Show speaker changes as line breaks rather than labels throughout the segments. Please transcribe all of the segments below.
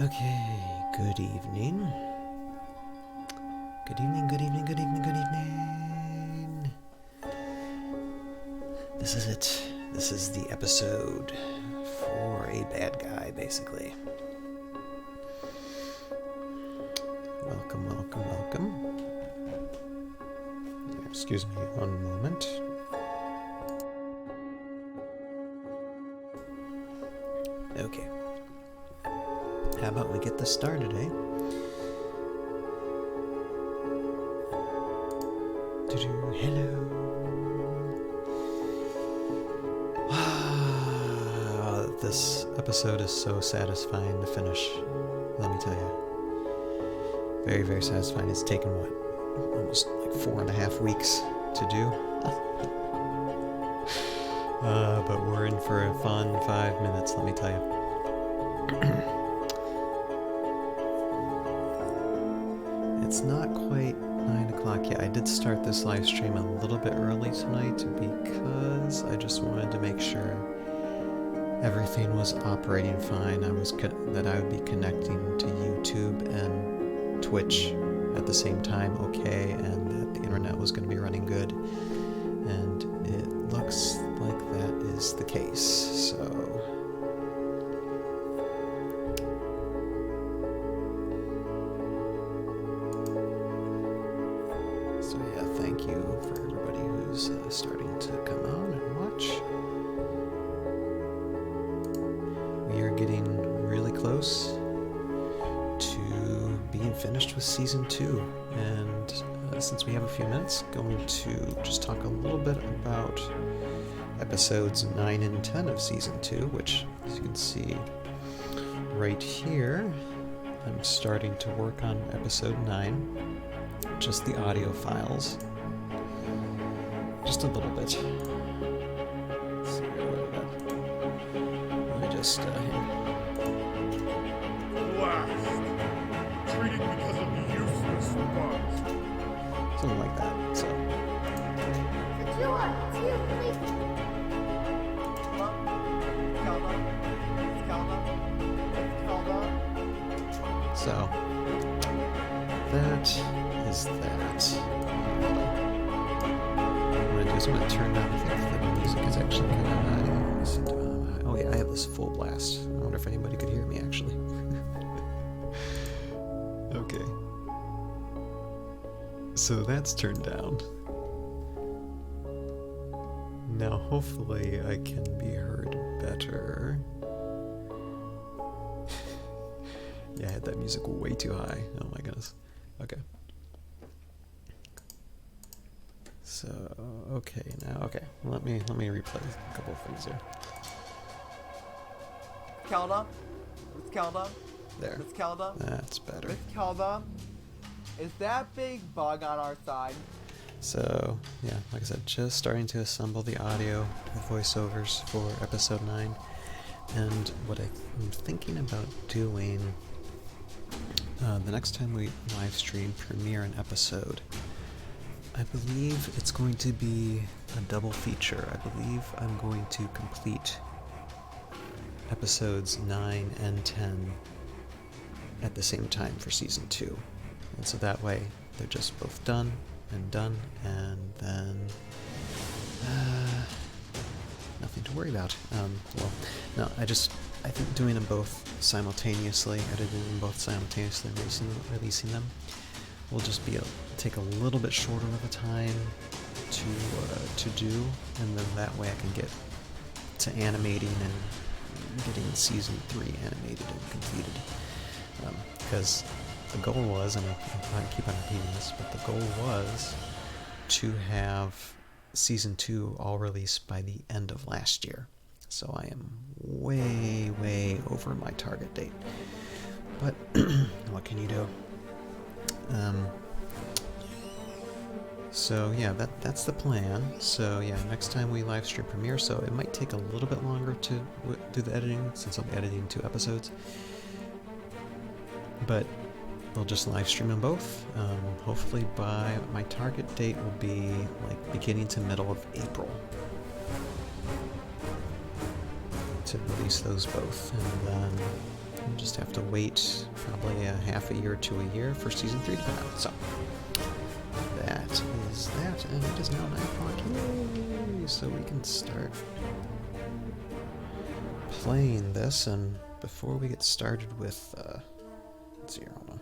Okay, good evening. Good evening, good evening, good evening, good evening. This is it. This is the episode for a bad guy, basically. Welcome, welcome, welcome. Excuse me one moment. Okay. How about we get this started, eh? Hello. This episode is so satisfying to finish, let me tell you. Very, very satisfying. It's taken, almost like 4.5 weeks to do. But we're in for a fun 5 minutes, let me tell you. It's not quite 9 o'clock yet. I did start this live stream a little bit early tonight because I just wanted to make sure everything was operating fine. That I would be connecting to YouTube and Twitch at the same time, okay, and that the internet was going to be running good. And it looks like that is the case. So yeah, thank you for everybody who's starting to come on and watch. We are getting really close to being finished with Season 2. And since we have a few minutes, going to just talk a little bit about episodes 9 and 10 of Season 2, which, as you can see right here, I'm starting to work on episode 9. Just the audio files. Just a little bit. Let's see, let me just,
Blast! Treated because of useless bugs.
something like that, so. So, that is that. What I'm going to do is I'm going to turn down, I think the music is actually kind of, oh yeah, I have this full blast. I wonder if anybody could hear me, actually. Okay. So that's turned down. Now hopefully I can be heard better. Yeah, I had that music way too high. Oh my goodness. Okay. So, okay, now, okay. Let me replay a couple of things here.
Kelda? Miss Kelda?
There.
Miss Kelda?
That's better.
Miss Kelda? Is that big bug on our side?
So, yeah, like I said, just starting to assemble the audio, the voiceovers for episode 9. And what I'm thinking about doing the next time we live stream premiere an episode, I believe it's going to be a double feature. I believe I'm going to complete episodes 9 and 10 at the same time for season 2. And so that way they're just both done, and then nothing to worry about. No, I think doing them both simultaneously, editing them both simultaneously and releasing them will just take a little bit shorter of a time to do, and then that way I can get to animating and getting season 3 animated and completed. Because the goal was, and I keep on repeating this, but the goal was to have season 2 all released by the end of last year. So I am way, way over my target date. But what can you do? So yeah, that's the plan. So yeah, next time we live stream premiere, so it might take a little bit longer to do the editing since I'll be editing 2 episodes. But we'll just live stream them both. Hopefully by my target date will be like beginning to middle of April to release those both, and then we'll just have to wait probably a half a year to a year for Season 3 to come out. So, that is that, and it is now 9 o'clock. Yay! So we can start playing this, and before we get started with, let's see here, hold on.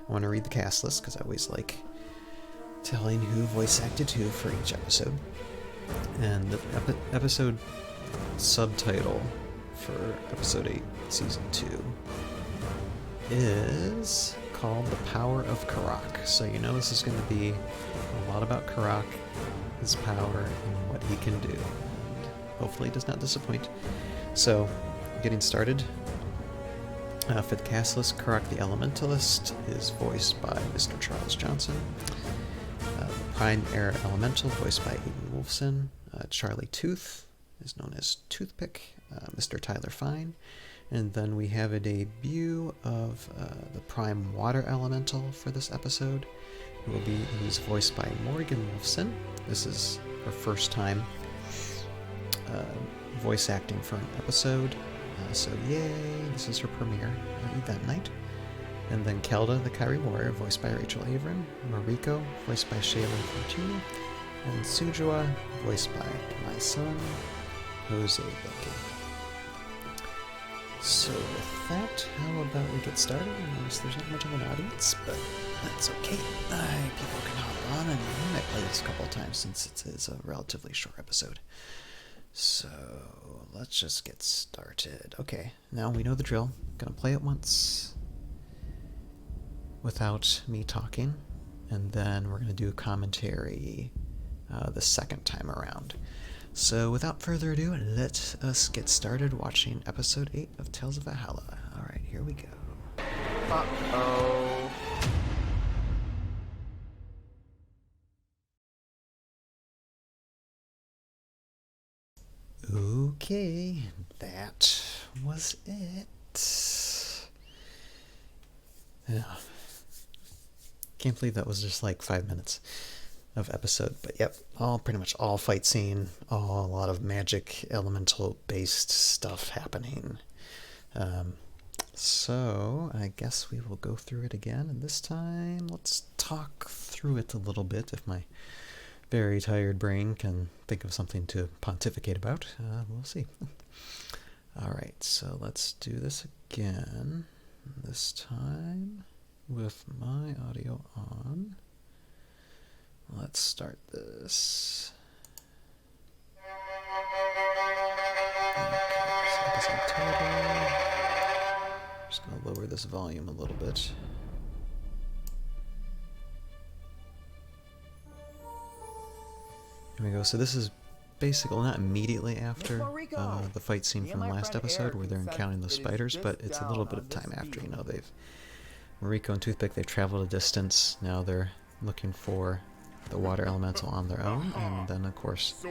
I want to read the cast list, because I always like telling who voice acted who for each episode. And the episode subtitle for episode 8, season 2, is called The Power of Karak. So you know this is going to be a lot about Karak, his power, and what he can do. And hopefully it does not disappoint. So, getting started. For the cast list, Karak the Elementalist is voiced by Mr. Charles Johnson. Prime Air Elemental, voiced by Aiden Wolfson. Charlie Tooth is known as Toothpick, Mr. Tyler Fine. And then we have a debut of the Prime Water Elemental for this episode, who's voiced by Morgan Wolfson. This is her first time voice acting for an episode. So yay, this is her premiere that night. And then Kelda, the Kairi Warrior, voiced by Rachel Averin. Mariko, voiced by Shaylin Fortuna. And Sujua, voiced by my son, Jose Belkin. So with that, how about we get started? I notice there's not much of an audience, but that's okay. People can hop on, and we might play this a couple of times since it is a relatively short episode. So let's just get started. Okay, now we know the drill. I'm gonna play it once without me talking, and then we're gonna do a commentary the second time around. So without further ado, let us get started watching episode 8 of Tales of Valhalla. Alright, here we go.
Uh-oh.
Okay, that was it. Yeah. Can't believe that was just like 5 minutes of episode, but yep, pretty much all fight scene, a lot of magic elemental based stuff happening. So I guess we will go through it again, and this time let's talk through it a little bit. If my very tired brain can think of something to pontificate about, we'll see. Alright, so let's do this again, this time with my audio on. Let's start this. Okay, so episode title. Just gonna lower this volume a little bit. Here we go. So this is basically not immediately after the fight scene from the last episode where they're encountering the spiders, but it's a little bit of time after. You know, Mariko and Toothpick, they've traveled a distance. Now they're looking for the water elemental on their own, and then of course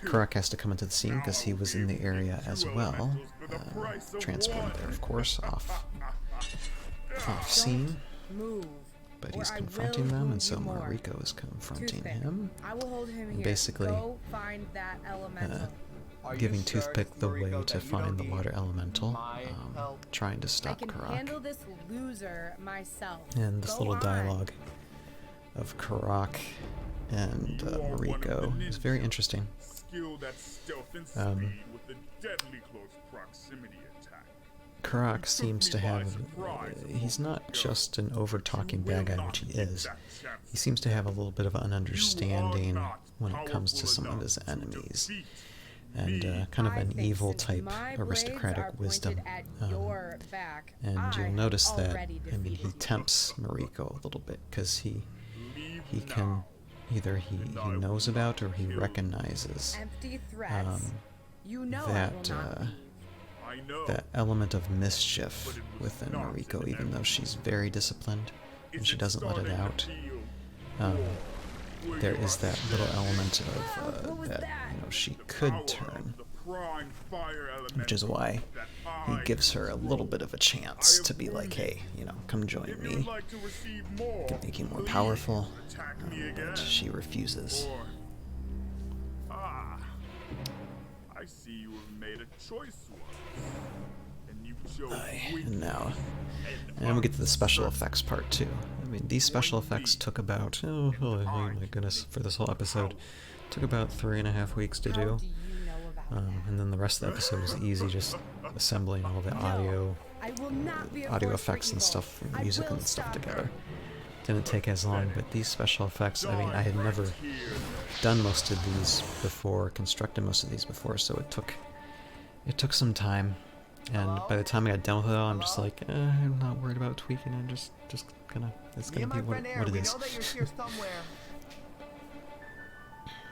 Karak has to come into the scene because he was in the area as well, transported there of course off scene, but he's confronting them, and so Mariko is confronting him, and basically giving Toothpick the way to find the water elemental, trying to stop Karak. And this little dialogue of Karak and Mariko is very interesting. Karak seems to have, he's not just an over-talking bad guy, which he is. He seems to have a little bit of an understanding when it comes to some of his enemies, and kind of an evil type aristocratic wisdom. And you'll notice that, I mean, he tempts Mariko a little bit, because he can, either he knows about or he recognizes that element of mischief within Mariko, even though she's very disciplined and she doesn't let it out. There is that little element of that, you know, she could turn, which is why he gives her a little bit of a chance to be like, hey, you know, come join me, I can make you more powerful, but she refuses.
I see you have made a choice once, and You chose
And
weakness
now,
and
and we get to the special
uncertainty.
effects part too. I mean, these special effects took about, oh my goodness, for this whole episode, took about 3.5 weeks to
How
do.
do you know about that?
And then the rest of the episode was easy, just assembling all the audio,
I will not be a
audio
force for
effects and
evil.
stuff,
I
music
will
and stuff
stop
together.
her.
Didn't take as long, but these special effects, I mean, I had never done most of these before, constructed most of these before, so it took some time. And by the time I got done with it all, I'm just like, I'm not worried about tweaking. I'm just gonna, it's
Me
gonna
and
be
my friend
what
Aaron,
it
we
is.
know that you're here somewhere.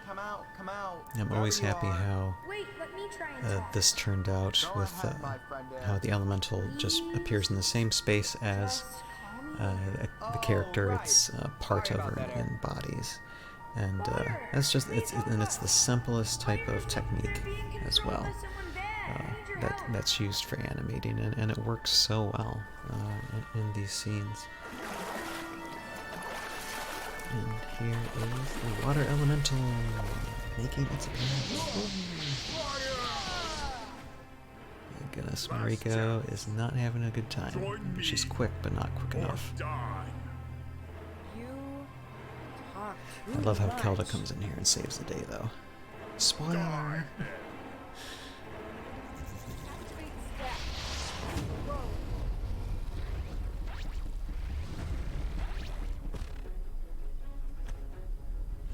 Come out, come out.
I'm
wherever
always
you
happy
are.
how
Wait, let me try and talk.
this turned out
Go
with
ahead, my friend
how
Aaron.
the elemental just appears in the same space as
Just call me.
the character
Oh, right.
it's part
Sorry
of
about
or
that, Aaron.
embodies. And that's just, and it's the simplest type of technique as well that's used for animating, and it works so well in these scenes. And here is the water elemental making its appearance. My goodness, Mariko is not having a good time. She's quick, but not quick enough.
Die.
You talk
I
too
love how
much.
Kelda comes in here and saves the day, though. Spoiler!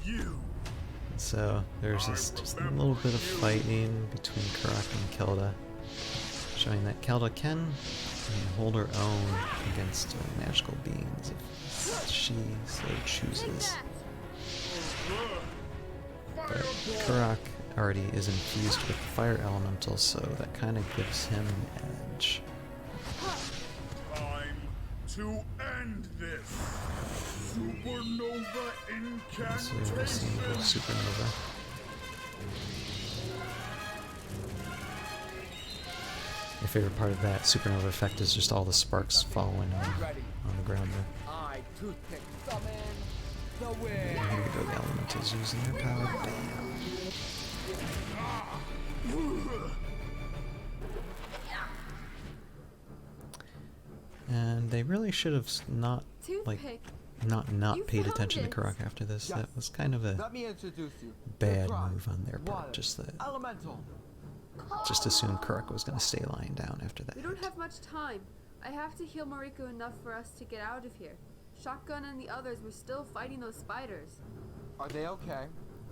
You.
So there's just a little bit of fighting between Karak and Kelda, showing that Kelda can hold her own against magical beings if she so chooses. But Karak already is infused with the fire elemental, so that kind of gives him an edge.
Time to end this. Supernova
So we're seeing the
incantation.
supernova. My favorite part of that supernova effect is just all the sparks falling
Ready.
on the ground there.
I, Toothpick, summon the wind.
And here we go, the elementals using their power. Bam. And they really should have not
Toothpick.
not
You
paid
found
attention to
it.
Karak after this.
Yes.
That was kind of a
Let me introduce you.
bad
Rock,
move on their part.
water,
Just
elemental.
assumed Karak was going to stay lying down after that.
We don't have much time. I have to heal Mariko enough for us to get out of here. Shotgun and the others were still fighting those spiders.
Are they okay?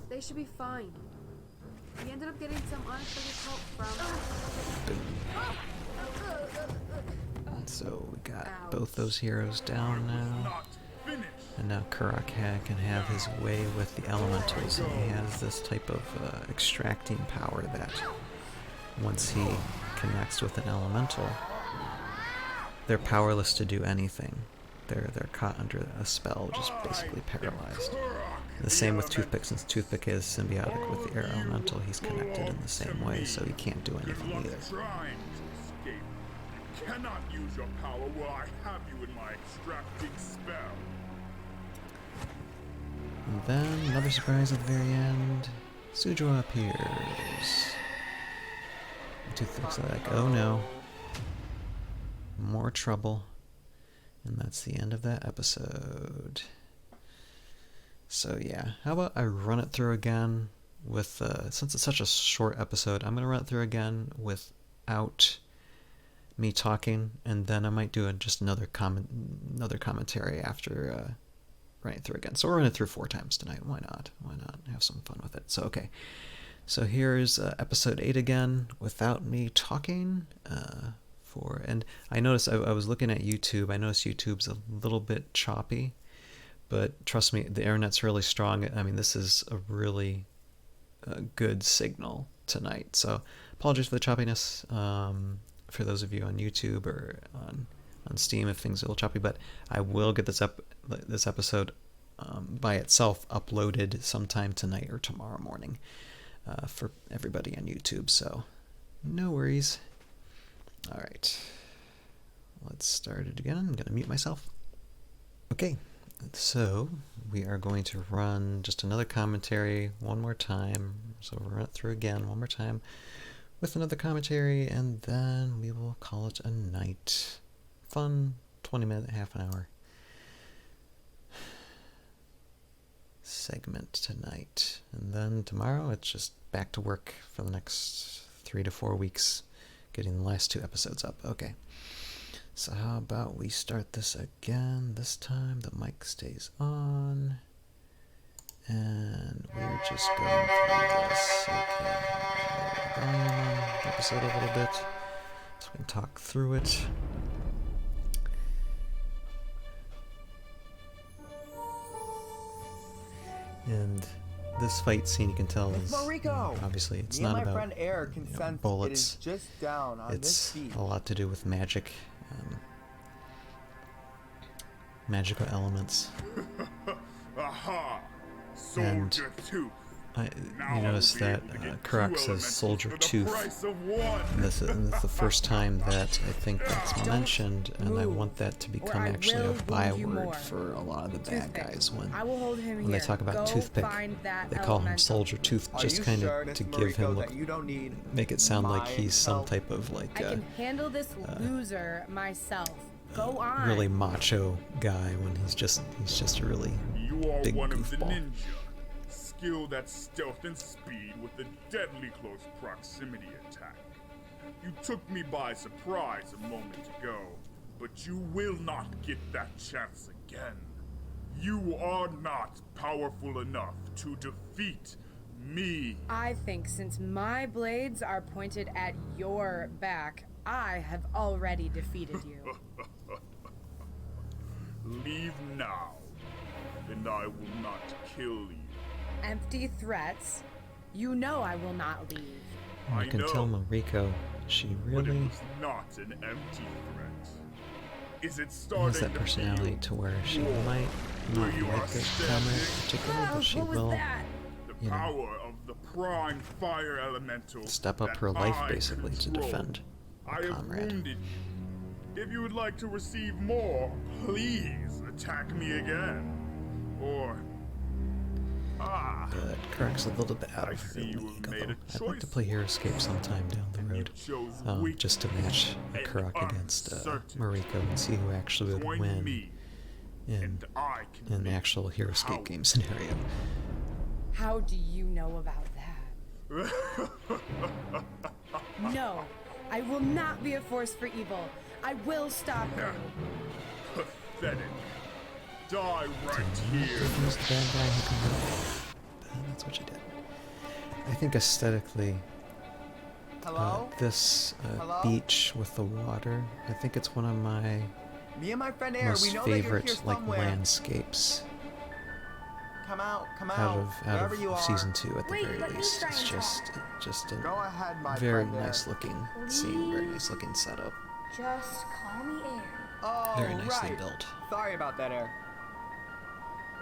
They should be fine. We ended up getting some unexpected help from...
And so we got
Ouch.
both those heroes down now.
Not finished.
And now Karak can have his way with the elementals, and he has this type of extracting power that once he connects with an elemental, they're powerless to do anything. They're caught under a spell, just basically paralyzed. The same with Toothpick, since Toothpick is symbiotic with the air elemental, he's connected in the same way, so he can't do
Good
anything
luck
either.
trying to escape. You cannot use your power while I have you in my extracting spell.
And then, another surprise at the very end, Sujo appears. Toothpick's like, oh no, more trouble. And that's the end of that episode. So yeah, how about I run it through again with, since it's such a short episode, I'm going to run it through again without me talking, and then I might do just another commentary after running it through again. So we're running it through 4 times tonight. Why not? Why not have some fun with it? So okay. So here's episode 8 again without me talking. And I noticed I was looking at YouTube. I noticed YouTube's a little bit choppy, but trust me, the internet's really strong. I mean, this is a really good signal tonight. So apologies for the choppiness for those of you on YouTube or on Steam if things are a little choppy. But I will get this episode by itself uploaded sometime tonight or tomorrow morning for everybody on YouTube. So no worries. All right, let's start it again. I'm going to mute myself. Okay, so we are going to run just another commentary one more time. So we'll run it through again one more time with another commentary, and then we will call it a night. Fun 20-minute, half an hour segment tonight. And then tomorrow it's just back to work for the next 3 to 4 weeks, getting the last 2 episodes up. Okay. So how about we start this again? This time the mic stays on. And we're just going through this. Okay. Volume on the episode a little bit so we can talk through it. And this fight scene, you can tell, is obviously it's
Me and
not
my
about
friend Eric can sense
bullets.
it is just down on this
It's
beach.
a lot to do with magic, magical elements.
Aha!
And
Soldier Tooth.
You notice that Karak says Soldier Tooth. And this is the first time that I think that's mentioned, and I want that to become
I
actually a
will wound you more.
byword for a lot of the bad
Toothpick.
guys when
I will hold him
when
here.
they talk about
Go
toothpick.
find that
They call him
elemental.
Soldier Tooth,
Are
just
you
kind
sure,
of
Miss
to give
Mariko,
him
that you don't need
make it sound like
my
he's some
help?
type of like
I can handle this loser myself. Go on.
really macho guy when he's just a really
You are
big
one of the
goofball.
ninja, skilled at stealth and speed with a deadly close proximity attack. You took me by surprise a moment ago, but you will not get that chance again. You are not powerful enough to defeat me.
I think since my blades are pointed at your back, I have already defeated you.
Leave now, and I will not kill you.
Empty threats? You know I will not leave.
I can tell Mariko, she
But it
really
was not an empty threat. Is it
has
starting
that
to
personality
feel
to where she
war
might not
where you
like
are
the
standing?
camera in particular, but she
what was
will
that?
the
you know,
power of the prime fire elemental
step up
that
her life
I
basically to
control?
defend
I
a
have
comrade.
wounded you. If you would like to receive more, please attack me again. Or
But Karak's a little bit out
I
of her
see you
league,
have made
although
a
I'd like to
choice.
play Hero Escape sometime down the
you
road,
chose
just to match
and
Karak against
uncertainty.
Mariko and see who actually would
Join
win
me,
in
and I can
an
make
actual Hero Escape
power.
game scenario.
How do you know about that? No, I will not be a force for evil. I will stop her.
Pathetic. Die right here.
Who's the bad guy who can win? That's what she did. I think aesthetically,
Hello?
this
Hello?
beach with the water, I think it's one of my
Me and my friend Eric, we
most
know that you're here
favorite like
somewhere.
landscapes
Come out,
out
wherever
of
you are.
season 2 at the
Wait,
very
let me
least.
try
It's
and
just a
Go ahead, my
very
friend
nice
Eric.
looking scene, very nice looking setup,
Just call me Aaron.
Oh,
very nicely
right.
built.
Sorry about that, Eric.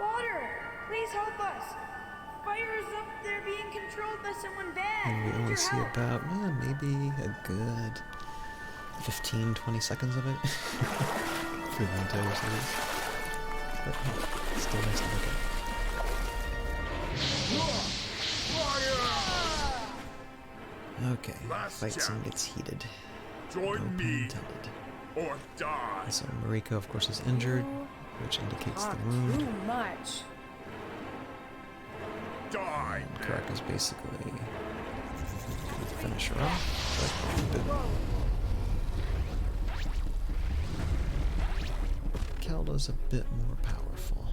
Water, please help us. Fire is up there being controlled by someone bad.
And we
Need
only
your
see
help.
about maybe a good 15-20 seconds of it through the entire series. But it's still nice to look at. Okay,
Last
fight scene
chance.
gets heated.
Join
No pun
me
intended.
or die.
So Mariko, of course, is injured, which indicates the
Talk
wound.
too much.
Die.
And Karak is basically going to finish her off. But Kelda's a bit more powerful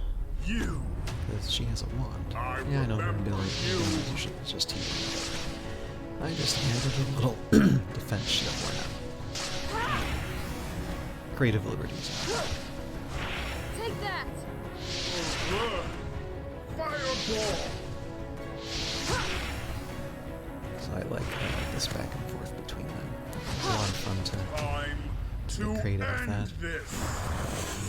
You.
because she has a wand.
I
Yeah, I know her
remember
ability
you.
is usually just healing. I just added a little defense shield. Why not? Creative liberties.
Take that!
Fireball.
So I like this back and forth between them. It's a lot of fun to
Time to
creative with
end
that.
this.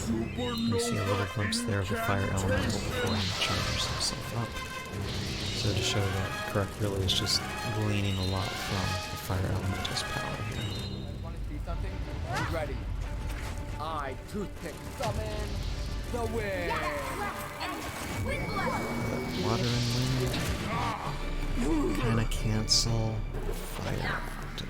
you see a little glimpse there of the fire elemental before he charges himself up. So to show that Karak really is just gleaning a lot from the fire elemental's power here.
Want to see something? Be ready. I, Toothpick, summon the wind.
Water and wind kind of cancel fire out.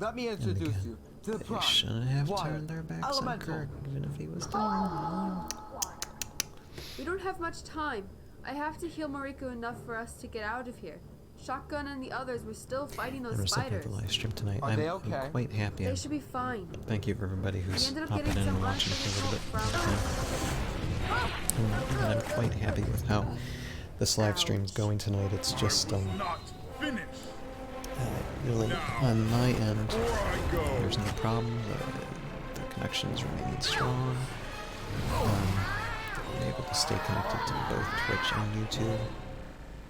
Let me
And
introduce
again,
you to the
they
prime,
shouldn't have
water,
turned their backs on
elemental.
Kirk, even if he was down.
We don't have much time. I have to heal Mariko enough for us to get out of here. Shotgun and the others were still fighting those
And we're still
spiders.
the live stream tonight.
Are
I'm,
they okay?
I'm quite happy.
They should be fine.
Thank you for everybody
We
who's
ended up
popping
getting
in and
some
watching for a little bit.
unfinished
And I'm quite happy with how this live stream's going tonight. It's just
Not finished.
really on my end.
Before I go,
There's no problem. The connection is remaining strong. I'm able to stay connected to both Twitch and YouTube.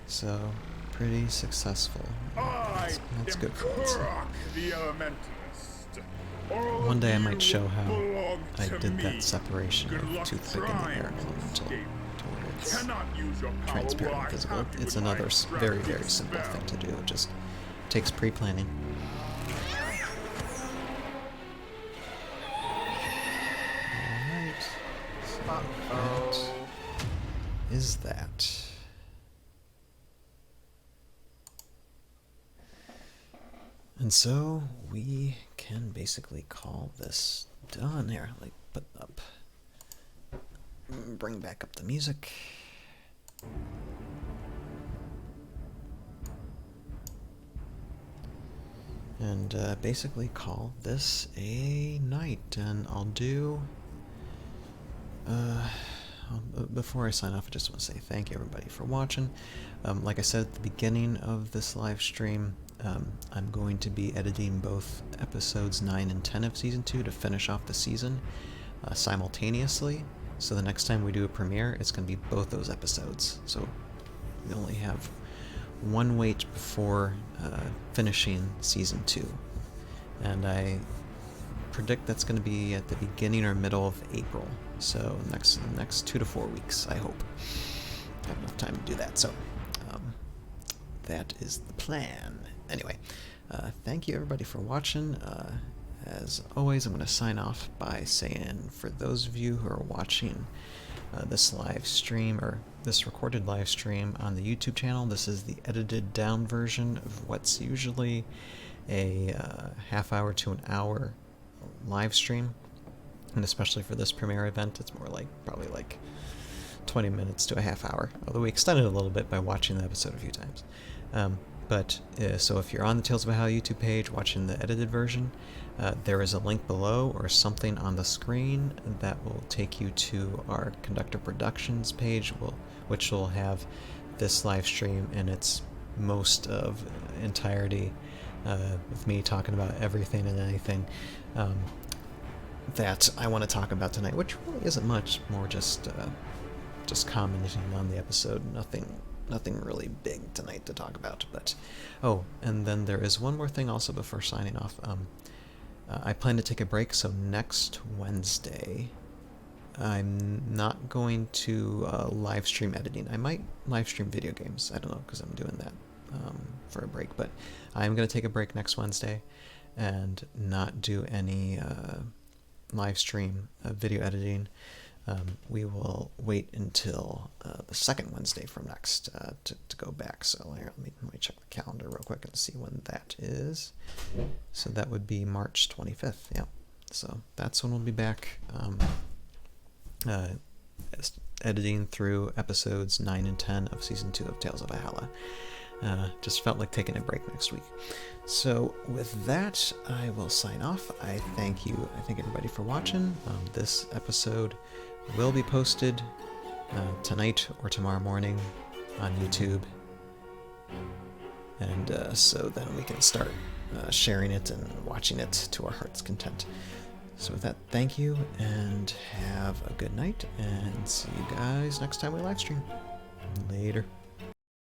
So, pretty successful. That's good for once.
Kurok the Elementalist. All
One
of
day I
you
might show how
belong
I
to
did
me.
that separation
Good
of
luck
toothpick in the
trying
air and
to
elemental
escape.
to where it's
Cannot use your power
transparent
while
and
I
visible.
have you
It's
with my
another very, very simple
spell.
thing to do. It just takes pre-planning. Alright. So that is that. And so we can basically call this done here. Like, put up. Bring back up the music. And basically call this a night. And I'll do. Before I sign off, I just want to say thank you everybody for watching. Like I said at the beginning of this live stream, I'm going to be editing both episodes 9 and 10 of Season 2 to finish off the season simultaneously. So the next time we do a premiere, it's going to be both those episodes. So we only have one wait before finishing Season 2. And I predict that's going to be at the beginning or middle of April. So next 2 to 4 weeks, I hope. I have enough time to do that. So that is the plan. Anyway, thank you everybody for watching. As always, I'm going to sign off by saying, for those of you who are watching this live stream, or this recorded live stream on the YouTube channel, this is the edited down version of what's usually a half hour to an hour live stream. And especially for this premiere event, it's more like probably like 20 minutes to a half hour, although we extended it a little bit by watching the episode a few times. So if you're on the Tales of Valhalla YouTube page watching the edited version, there is a link below or something on the screen that will take you to our Conductor Productions page, which will have this live stream in its most of entirety, with me talking about everything and anything that I want to talk about tonight, which really isn't much, more just commenting on the episode. Nothing really big tonight to talk about. But oh, and then there is one more thing also before signing off. I plan to take a break, so next Wednesday I'm not going to live stream editing. I might live stream video games. I don't know, because I'm doing that for a break. But I'm going to take a break next Wednesday and not do any live stream video editing. We will wait until the second Wednesday from next to go back. So here, let me check the calendar real quick and see when that is. So that would be March 25th. Yeah. So that's when we'll be back editing through episodes 9 and 10 of Season 2 of Tales of Valhalla. Just felt like taking a break next week. So with that, I will sign off. I thank everybody for watching. This episode will be posted tonight or tomorrow morning on YouTube, and so then we can start sharing it and watching it to our heart's content. So with that, thank you and have a good night, and see you guys next time we live stream. Later.